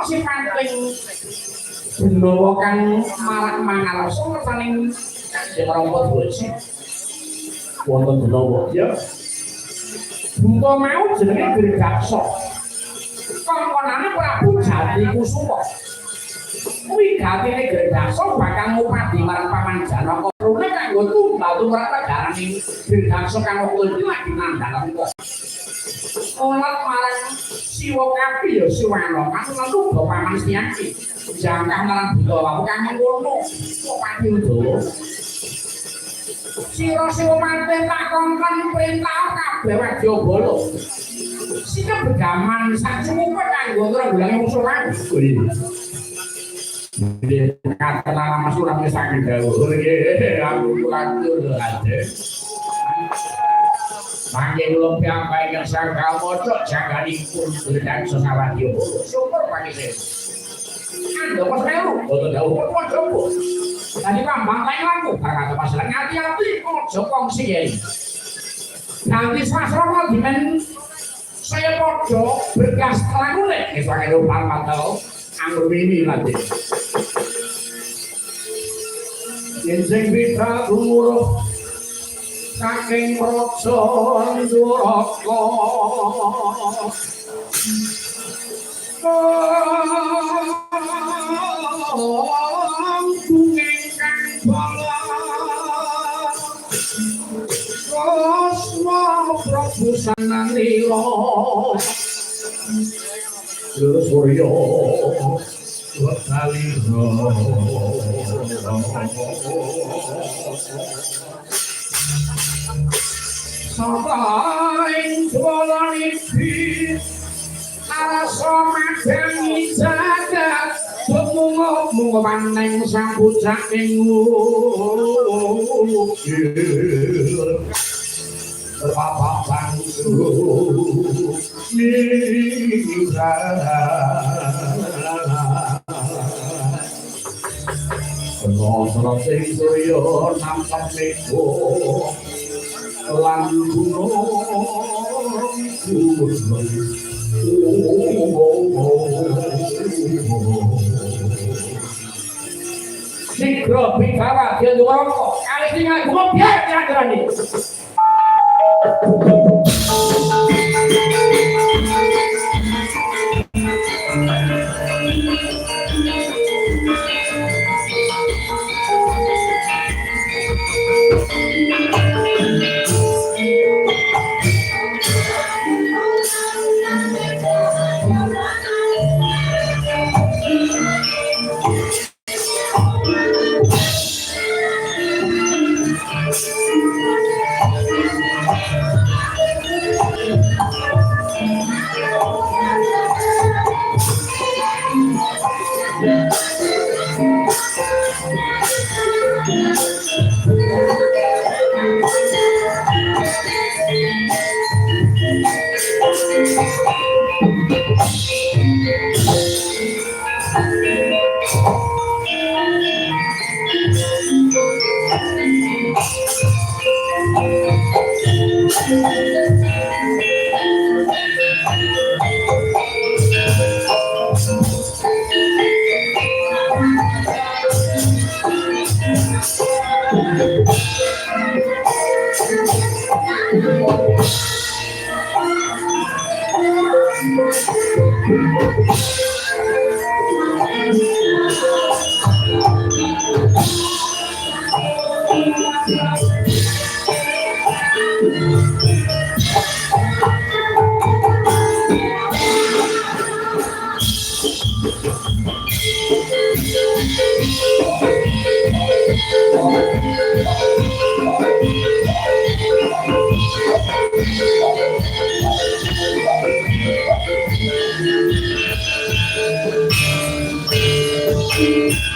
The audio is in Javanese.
sing penting Bendawa kang marak mangarsa saning Kanjeng Rama Dwaji. Wonten Bendawa ya. Buta mau jenenge Gredaksa. Kongkonane Prabu Jati Kusuma. Kuwi gatine Gredaksa bakal ngupadi marang Paman Janaka rune kanggo tumbal tumrap negaraning Gredaksa kang iki lagi nandhang kok. Olat marang Siwa Kapi ya Siwana kan lalu Paman Setyaki. Jangkah marang Buta kang ngono. Kok pati Udawa. Sira-sira manten tak kongkon perintah kabeh Wadyabala. Sikap begaman sak cukupe kanggo ngrenggulangi musuh lan. Kata nama surah saking dawuh nggih aku kulantur ade. Mangke kula piyambak ingkang saged maca janggalipun Gredaksa Wadyabala. Syukur pangise. Ando kesewu boten dawuh padha. Tadi Bambang kayuanku bakal masalah ngati-ati aja kongsi yai. Nanti sastra dimen saya padha bergas langune wis wae lupa mantel anggur mini nanti. Yen sing bisa gumuruh saking raja Nduraka. Prabu Sananila Surya Watalira Sabaing Dwalaniki Arasa madangi jagat Mungo maneng sang bocah ing Bapak bangsu nirana Penosro sing surya nampak meko lan gunung Sikro bicara dia Nduraka kali tinggal gobyek nyandrani Thank you.